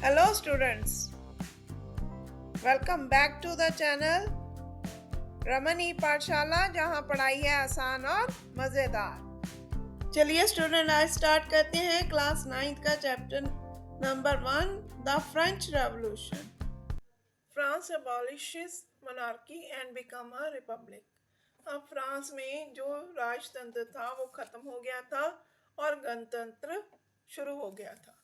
Hello students, welcome back to the channel रमनी पाठशाला जहां पढ़ाई है आसान और मज़ेदार। चलिए स्टूडेंट आज स्टार्ट करते हैं क्लास 9th का chapter number 1 the French revolution. France abolishes monarchy and become a republic। अब फ्रांस में जो राजतंत्र था वो खत्म हो गया था और गणतंत्र शुरू हो गया था।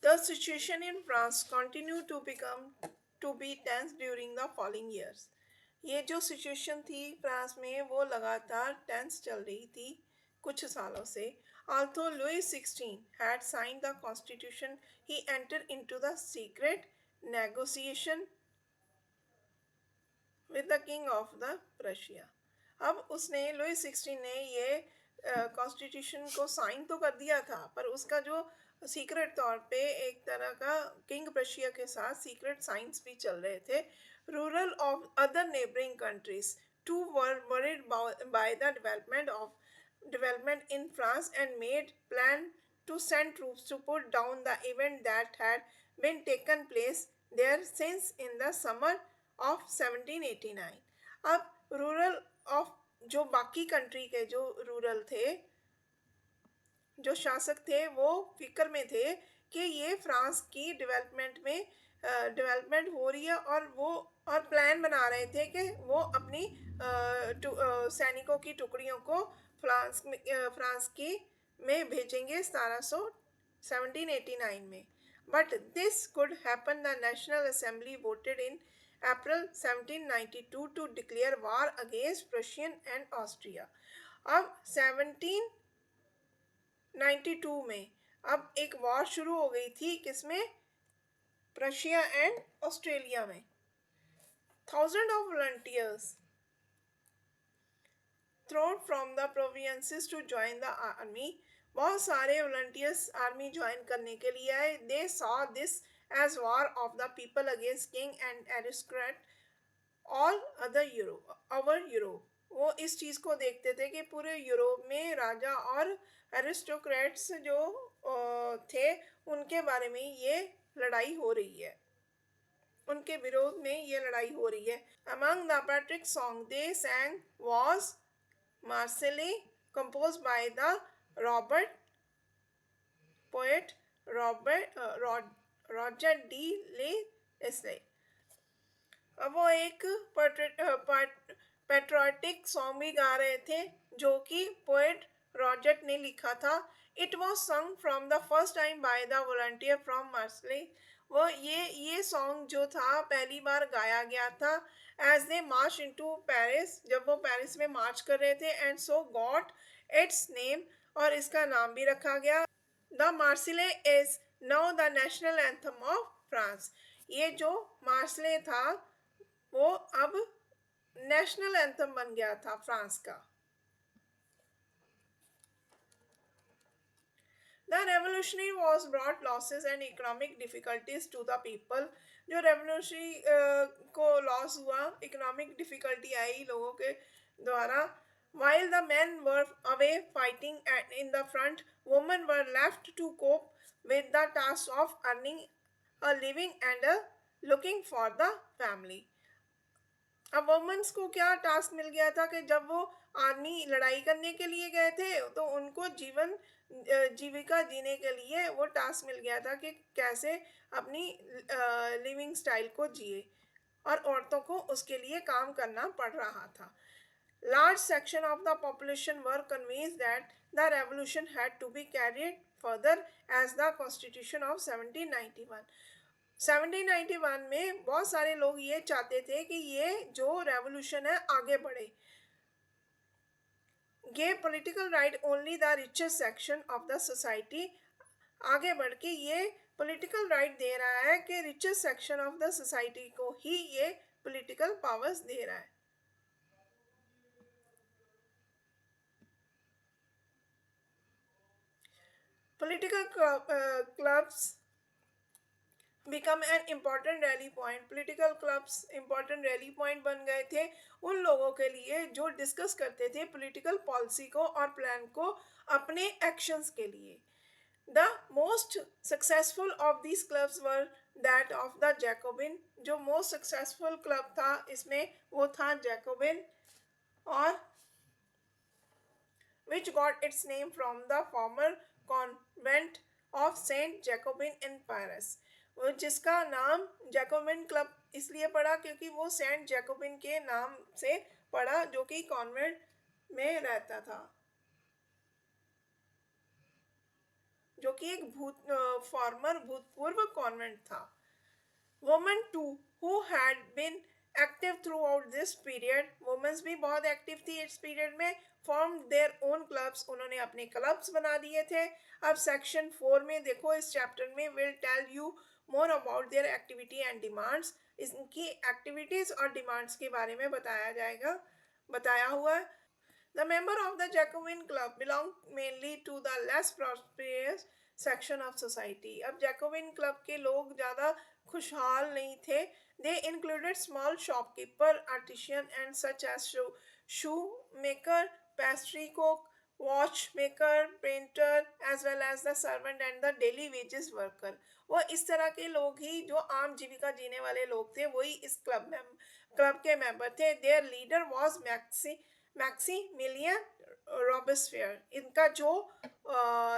The situation in France continued to be tense during the following years। ये जो सिचुएशन थी फ्रांस में वो लगातार टेंस चल रही थी कुछ सालों से। Although Louis XVI had signed the constitution, he entered into the secret negotiation with the king of the Prussia। अब उसने लुई 16 ने ये कॉन्स्टिट्यूशन को साइन तो कर दिया था पर उसका जो सीक्रेट तौर पे एक तरह का किंग प्रशिया के साथ सीक्रेट साइंस भी चल रहे थे। Rural of other neighbouring countries to were worried by the development in France and made plan to send troops to put down the event that had been taken place there since in the summer of 1789। अब rural of जो बाकी country के जो rural थे जो शासक थे वो फिक्र में थे कि ये फ्रांस की डेवलपमेंट हो रही है और वो और प्लान बना रहे थे कि वो अपनी सैनिकों की टुकड़ियों को फ्रांस की में भेजेंगे 1789 में। But this could happen the national assembly voted in April 1792 to declare war against Prussian and Austria. अब 1792 में अब एक वॉर शुरू हो गई थी किसमें? प्रशिया एंड ऑस्ट्रेलिया में। Thousand of volunteers thrown from the provinces to join the army. बहुत सारे वॉलंटियर्स आर्मी ज्वाइन करने के लिए आए। They saw this as war of the people against king and aristocrat all other Europe. वो इस चीज़ को देखते थे कि पूरे यूरोप में राजा और एरिस्टोक्रेट्स जो थे उनके बारे में ये लड़ाई हो रही है, उनके विरोध में ये लड़ाई हो रही है। Among the Patrick song they sang was Marseillaise composed by the Robert poet Roger de Leslie। अब वो एक पेट्रोटिक सॉन्ग भी गा रहे थे जो कि पोएट रॉजर्ट ने लिखा था। It was song from the first time by the volunteer from Marseille. वो ये सॉन्ग जो था पहली बार गाया गया था as they march into Paris, जब वो पेरिस में मार्च कर रहे थे। And so got its name, और इसका नाम भी रखा गया। The Marseillaise is now the national anthem of France. ये जो मार्सले था वो अब नेशनल एंथम बन गया था फ्रांस का। The revolutionary was brought losses and economic difficulties to the people। जो रेवोल्यूशनरी को लॉस हुआ, इकोनॉमिक डिफिकल्टी आई लोगों के द्वारा। While the men were away fighting in the front, women were left to cope with the task of earning a living and looking for the family। अब women's को क्या task मिल गया था कि जब वो आर्मी लड़ाई करने के लिए गए थे तो उनको जीविका जीने के लिए वो टास्क मिल गया था कि कैसे अपनी लिविंग स्टाइल को जिए, और औरतों को उसके लिए काम करना पड़ रहा था। Large section of the population were convinced that the revolution had to be carried further as the constitution of 1791। 1791 में बहुत सारे लोग ये चाहते थे कि ये जो रेवोल्यूशन है आगे बढ़े। गे political right only the richest section of the society. आगे बढ़ के ये पॉलिटिकल राइट दे रहा है कि richest section of the society को ही ये पॉलिटिकल पावर्स दे रहा है। Political clubs become an important rally point. Political clubs important rally point बन गए थे उन लोगों के लिए जो डिस्कस करते थे पॉलिटिकल पॉलिसी को और प्लान को अपने एक्शंस के लिए। The most successful of these clubs were that of the Jacobin. जो most successful club था इसमें वो था Jacobin, और which got its name from the former convent of Saint Jacobin in Paris. वो जिसका नाम जैकोबिन क्लब इसलिए पड़ा क्योंकि वो सेंट जैकोबिन के नाम से पड़ा, जो कि कॉन्वेंट में रहता था, जो कि एक फॉर्मर भूतपूर्व कॉन्वेंट था. Women too who had been active throughout this period, womens भी बहुत एक्टिव थी इस पीरियड में, फॉर्म देयर ओन क्लब्स, उन्होंने अपने क्लब्स बना दिए थे. अब सेक्शन 4 में देखो, इस चैप्टर में will tell you more about their activity and demands. इनकी एक्टिविटीज और डिमांड्स के बारे में बताया जाएगा, बताया हुआ है. The member of the Jacobin Club belonged mainly to the less prosperous section of society. अब Jacobin Club के लोग ज़्यादा खुशहाल नहीं थे. They included small shopkeeper, artisan and such as shoemaker, pastry cook, watchmaker, painter, as well as the servant and the daily wages worker. वो इस तरह के लोग ही जो आम जीविका जीने वाले लोग थे वही इस क्लब के मेंबर थे. Their leader was मैक्सीमिलियन रॉबेस्फेयर. इनका जो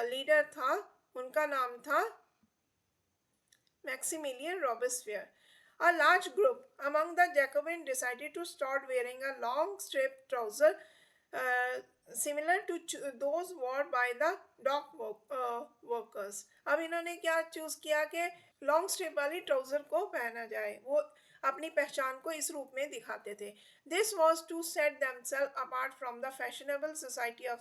लीडर था उनका नाम था Maximilian Robespierre. A large group among the Jacobins decided to start wearing a long striped trouser uh, similar to those worn by the workers. अब इन्होंने क्या चूज किया कि लॉन्ग स्ट्रिप वाली ट्राउजर को पहना जाए, वो अपनी पहचान को इस रूप में दिखाते थे. This was to set themselves apart from the fashionable society of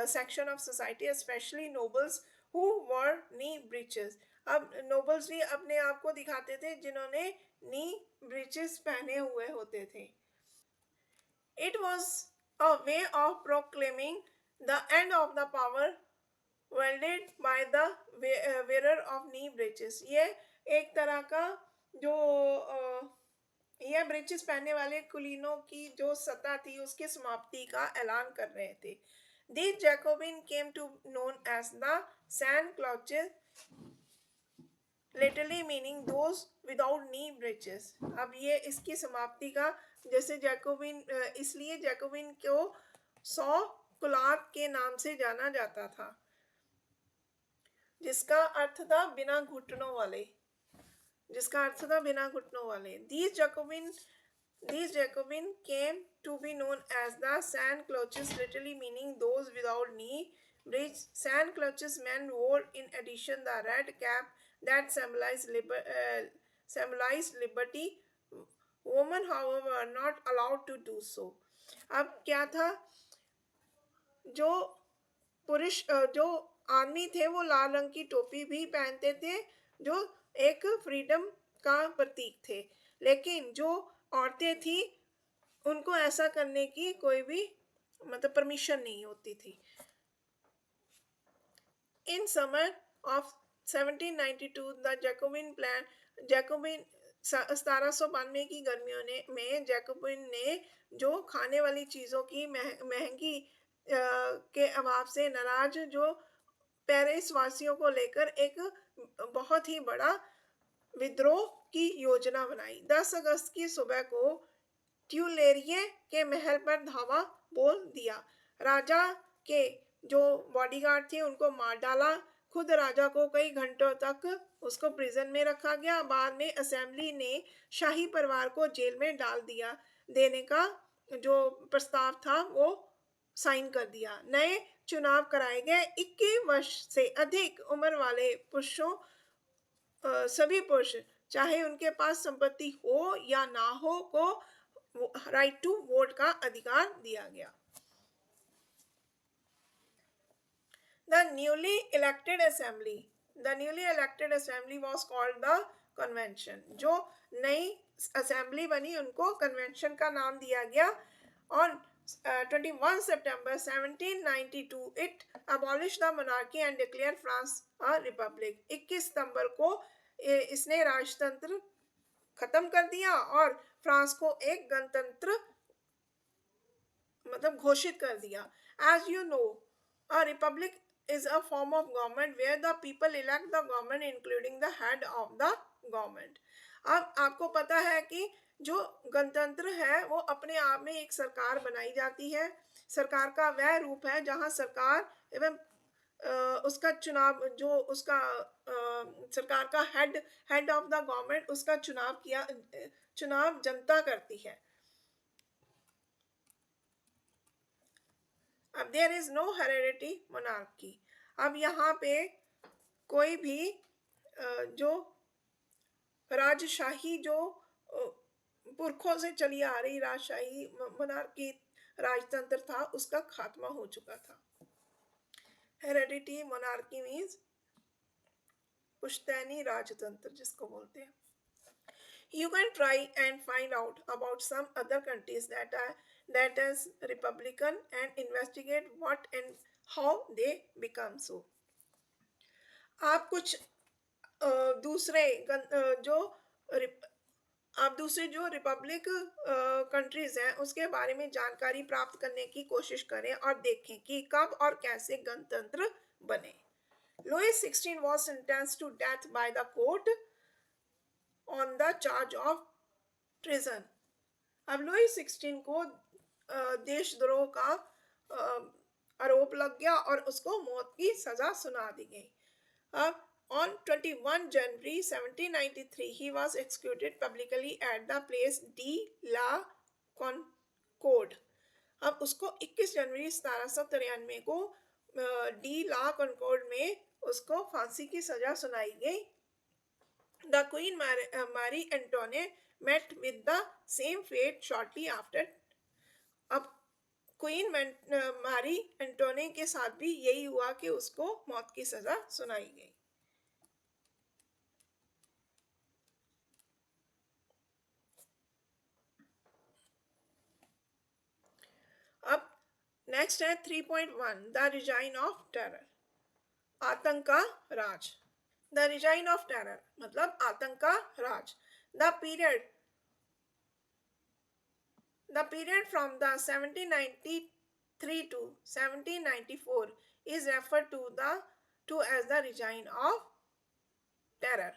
section of society, especially nobles who wore knee breeches. अब नोबल्स भी अपने आप को दिखाते थे जिन्होंने नी ब्रीचेस पहने हुए होते थे. It was a way of proclaiming the end of the power wielded by the wear of knee breeches. ये एक तरह का जो यह ब्रीचेस पहनने वाले कुलीनों की जो सत्ता थी उसकी समाप्ति का ऐलान कर रहे थे. These Jacobin came to known as the Sans Cloches, literally meaning those without knee breaches. अब ये इसकी समाप्ति का, जैसे जैकोबिन, इसलिए जैकोबिन को 100 कुलाब के नाम से जाना जाता था, जिसका अर्थ था बिना घुटनों वाले, जिसका अर्थ था बिना घुटनों वाले. These Jacobin came to be known as the Sans Cloches, literally meaning those without knee breech. Sans Cloches men wore in addition the red cap that symbolized liberty. Women, however, were not allowed to do so. अब क्या था, जो पुरुष जो आदमी थे वो लाल रंग की टोपी भी पहनते थे, जो एक फ्रीडम का प्रतीक थे, लेकिन जो औरतें थी उनको ऐसा करने की कोई भी मतलब परमिशन नहीं होती थी. In summer of 1792 the Jacobian 1792 की गर्मियों में जैकोबिन ने जो खाने वाली चीज़ों की महंगी के अभाव से नाराज जो पेरिस वासियों को लेकर एक बहुत ही बड़ा विद्रोह की योजना बनाई. 10 अगस्त की सुबह को ट्यूलेरिये के महल पर धावा बोल दिया. राजा के जो बॉडीगार्ड थे उनको मार डाला. खुद राजा को कई घंटों तक उसको प्रिजन में रखा गया. बाद में असेंबली ने शाही परिवार को जेल में डाल दिया देने का जो प्रस्ताव था वो साइन कर दिया. नए चुनाव कराए गए. 21 वर्ष से अधिक उम्र वाले पुरुषों, सभी पुरुष चाहे उनके पास संपत्ति हो या ना हो को राइट टू वोट का अधिकार दिया गया. The newly elected assembly was called the convention. जो नई असेंबली बनी उनको कन्वेंशन का नाम दिया गया. On 21 September 1792 it abolished the monarchy and declared France a republic. 21 सितंबर को इसने राजतंत्र खत्म कर दिया और फ्रांस को एक गणतंत्र मतलब घोषित कर दिया. As you know, a republic is a form of government where the people elect the government including the head of the government. अब आपको पता है कि जो गणतंत्र है वो अपने आप में एक सरकार बनाई जाती है। सरकार का वह रूप है जहां सरकार एवं उसका चुनाव जो उसका सरकार का हेड ऑफ द गवर्नमेंट उसका चुनाव जनता करती है। अब there is no heredity monarchy. अब यहाँ पे कोई भी जो राजशाही जो पुरखों से चली आ रही राजशाही मोनार्की राजतंत्र था उसका खात्मा हो चुका था। हेरेडिटी मोनार्की मीन्स पुश्तैनी राजतंत्र जिसको बोलते हैं। You can try and find out about some other countries that is republican and investigate what and how they become so. आप कुछ दूसरे जो आप दूसरे जो रिपब्लिक कंट्रीज हैं उसके बारे में जानकारी प्राप्त करने की कोशिश करें और देखें कि कब और कैसे गणतंत्र बने। Louis XVI was sentenced to death by the court on the charge of treason. अब लुई 16 को देशद्रोह का आरोप लग गया और उसको मौत की सजा सुना दी गई। अब on 21 January 1793 he was executed publicly at the place de la Concorde. अब उसको 21 जनवरी 1793 को डी ला कॉन्कॉर्ड में उसको फांसी की सजा सुनाई गई। The Queen Marie Antoinette met with the same fate shortly after. अब क्वीन मारी एंटोने के साथ भी यही हुआ कि उसको मौत की सजा सुनाई गई। अब नेक्स्ट है 3.1 द रिजाइन ऑफ टेरर, आतंक का राज। द रिजाइन ऑफ टेरर मतलब आतंक का राज। The period from the 1793 to 1794 is referred to as the reign of terror.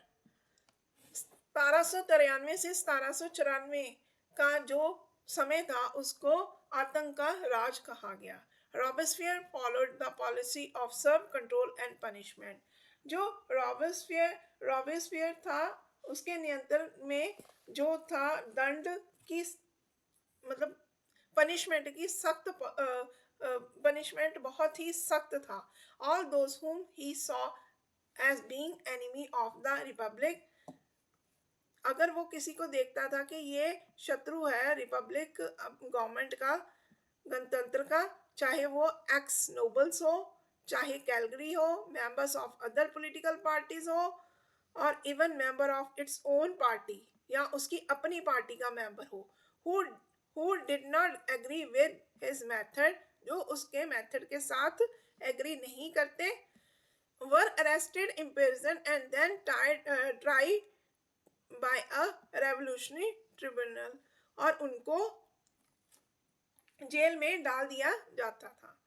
1793 से 1794 का जो समय था उसको आतंक का राज कहा गया। Robespierre followed the policy of severe control and punishment. जो रॉबेस्पियर था उसके नियंत्रण में जो था दंड की मतलब पनिशमेंट की सख्त पनिशमेंट बहुत ही सख्त था। All those whom he saw as being enemy of the republic, अगर वो किसी को देखता था कि ये शत्रु है रिपब्लिक गवर्नमेंट का गणतंत्र का, चाहे वो एक्स नोबल्स हो, चाहे कैलगरी हो, members of other political parties हो और even member of its own party या उसकी अपनी पार्टी का मेंबर हो, who did not agree with his method, जो उसके मेथड के साथ एग्री नहीं करते, were arrested, imprisoned and then tried by a revolutionary tribunal, और उनको जेल में डाल दिया जाता था।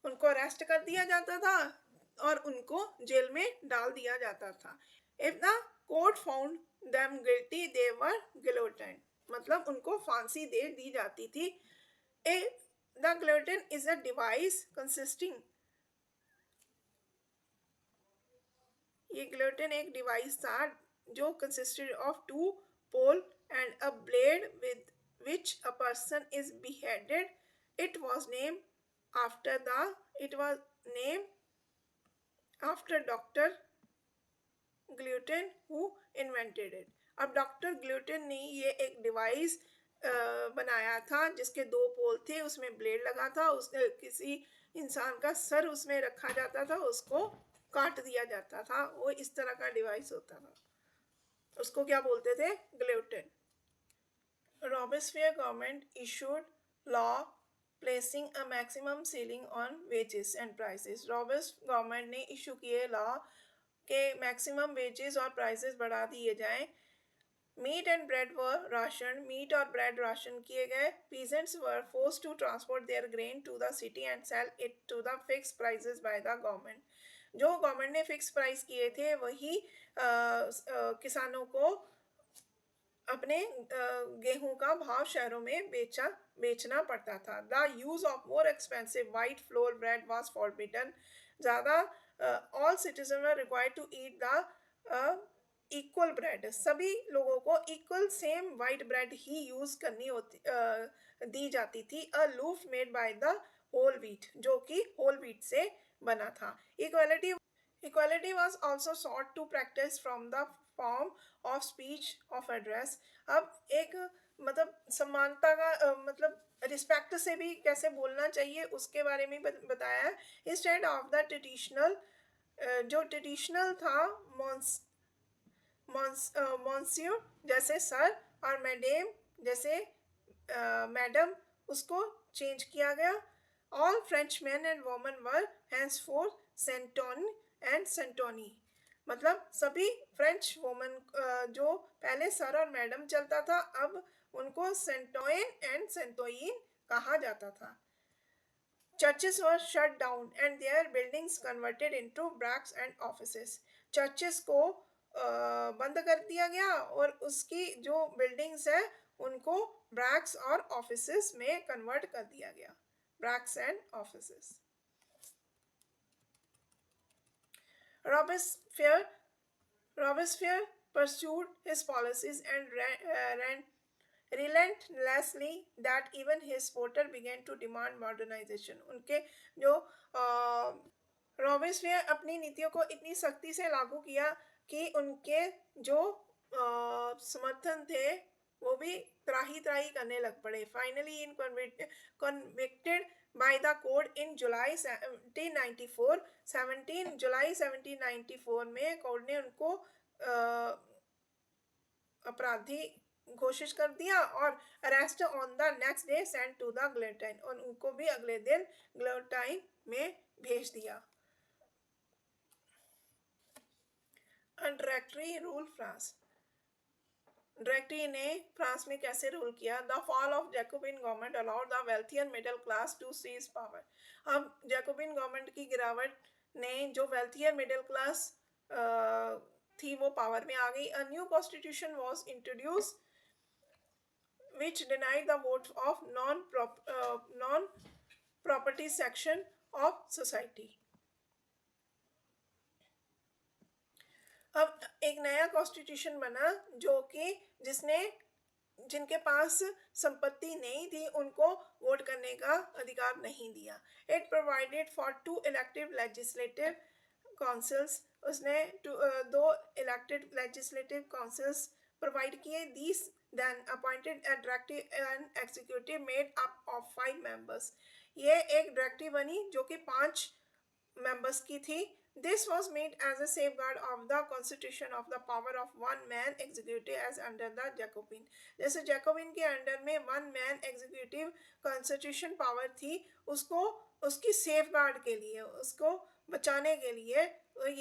उनको अरेस्ट कर दिया जाता था और उनको जेल में डाल दिया जाता था। If the court found them guilty, they were guillotined, मतलब उनको फांसी दे दी जाती थी। The guillotine is a device consisting, ये guillotine एक डिवाइस था जो consisted of two pole and a blade with which a person is beheaded. It was named after Dr. Guillotine who invented it. अब डॉक्टर ग्लूटेन ने ये एक device बनाया था जिसके दो पोल थे, उसमें ब्लेड लगा था, उसने किसी इंसान का सर उसमें रखा जाता था, उसको काट दिया जाता था। वो इस तरह का डिवाइस होता था, उसको क्या बोलते थे? Gluten. Robespierre government issued law placing a maximum ceiling on wages and prices. Robespierre government ने इशू किए लॉ के मैक्सिमम वेजेस और प्राइसेस बढ़ा दिए जाएं Meat and bread were rationed, meat और bread ration किए गए. Peasants were forced to transport their grain to the city and sell it to the fixed prices by the government. जो government ने fix price किए थे वही किसानों को अपने गेहूं का भाव शहरों में बेचना पड़ता था. The use of more expensive white flour bread was forbidden. ज़्यादा all citizen were required to eat the equal bread. सभी लोगों को इक्वल सेम वाइट ब्रेड ही यूज करनी दी जाती थी. A loaf made by the whole wheat, जो कि होल व्हीट से बना था. Equality Equality was also sought to practice from the form of speech of address. अब एक मतलब समानता का मतलब रिस्पेक्ट से भी कैसे बोलना चाहिए उसके बारे में बताया है. इंस्टेड ऑफ द ट्रेडिशनल, जो ट्रेडिशनल था मॉन्सियो जैसे सर और मैडम जैसे मैडम, उसको चेंज किया गया. All French man and woman were henceforth सेंटोन एंड सेंटोनी. मतलब सभी फ्रेंच वोमन जो पहले सर और मैडम चलता था, अब उनको सेंटोइन एंड सेंटोइन कहा जाता था. Churches were shut down and their buildings converted into barracks and offices. Churches को बंद कर दिया गया और उसकी जो बिल्डिंग्स है उनको barracks और offices में कन्वर्ट कर दिया गया. Barracks and offices. Robespierre Robespierre pursued his policies and ran relentlessly that even his supporters began to demand modernization. उनके जो रॉबिस्फियर अपनी नीतियों को इतनी सख्ती से लागू किया कि उनके जो समर्थन थे वो भी त्राही त्राही करने लग पड़े. Finally in convicted by the court in July 1794. 17 जुलाई 1794 में कोर्ट ने उनको अपराधी घोषित कर दिया और arrest on the next day sent to the guillotine, और उनको भी अगले दिन गिलोटाइन में भेज दिया. Directory rule France. डायरेक्टरी ने फ्रांस में कैसे रूल किया. The fall of Jacobin government allowed the wealthy and middle class to seize power. अब जैकोबिन गवर्नमेंट की गिरावट ने जो वेल्थी और मिडिल क्लास थी वो पावर में आ गई. A new constitution was introduce which denied the vote of non-property section of society. अब एक नया कॉन्स्टिट्यूशन बना जो कि जिसने जिनके पास संपत्ति नहीं थी उनको वोट करने का अधिकार नहीं दिया. It provided for 2 elective legislative councils. उसने दो इलेक्टेड लेजिस्लेटिव काउंसिल्स प्रोवाइड किए. These then appointed a directive and executive made up of 5 members. ये एक डायरेक्टिव बनी जो कि 5 members की थी. This was made as a safeguard of the constitution of the power of one man executive as under the Jacobin. जैसे Jacobian के under में one man executive constitution power थी, उसको उसकी safeguard के लिए, उसको बचाने के लिए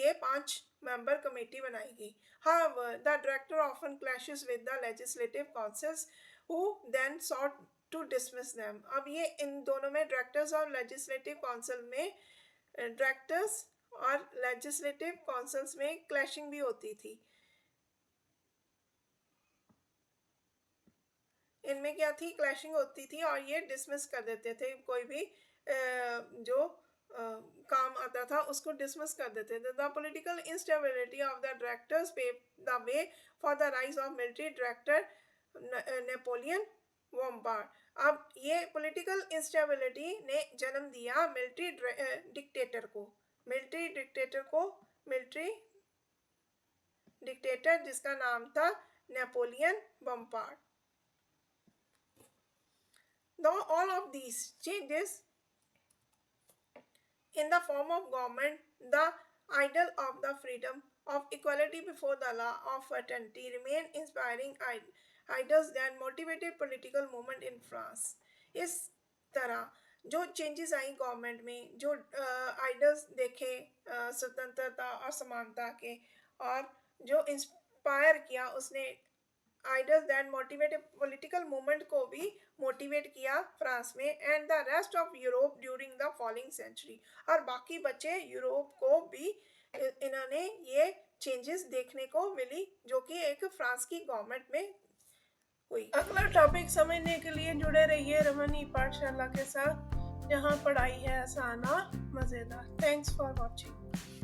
ये 5 member committee बनाई गई. However, the director often clashes with the legislative councils who then sought to dismiss them. अब ये इन दोनों में directors और legislative council में डायरेक्टर्स और लेजिस्लेटिव काउंसिल्स में क्लैशिंग भी होती थी. इनमें क्या थी, क्लैशिंग होती थी और ये डिसमिस कर देते थे. कोई भी जो काम आता था उसको डिसमिस कर देते थे. The political instability of the directors paved the way for the rise of military director Napoleon Bonaparte. अब ये पॉलिटिकल इंस्टेबिलिटी ने जन्म दिया मिलिट्री डिक्टेटर को. मिलिट्री डिक्टेटर जिसका नाम था Napoleon Bonaparte. Though all of these changes in the form of government, the ideal of the freedom of equality before the law of fraternity remain inspiring ideals that motivated political movement in France. इस तरह जो changes आई government में, जो ideals देखे स्वतंत्रता और समानता के, और जो इंस्पायर किया उसने ideas that motivate political movement को भी मोटिवेट किया फ्रांस में and the rest of Europe during the following century. और बाकी बचे यूरोप को भी इन्होंने ये चेंजेस देखने को मिली जो कि एक फ्रांस की गवर्नमेंट में हुई। अगला टॉपिक समझने के लिए जुड़े रहिए रमनी पाठशाला के साथ, जहां पढ़ाई है आसान और मजेदार। Thanks for watching.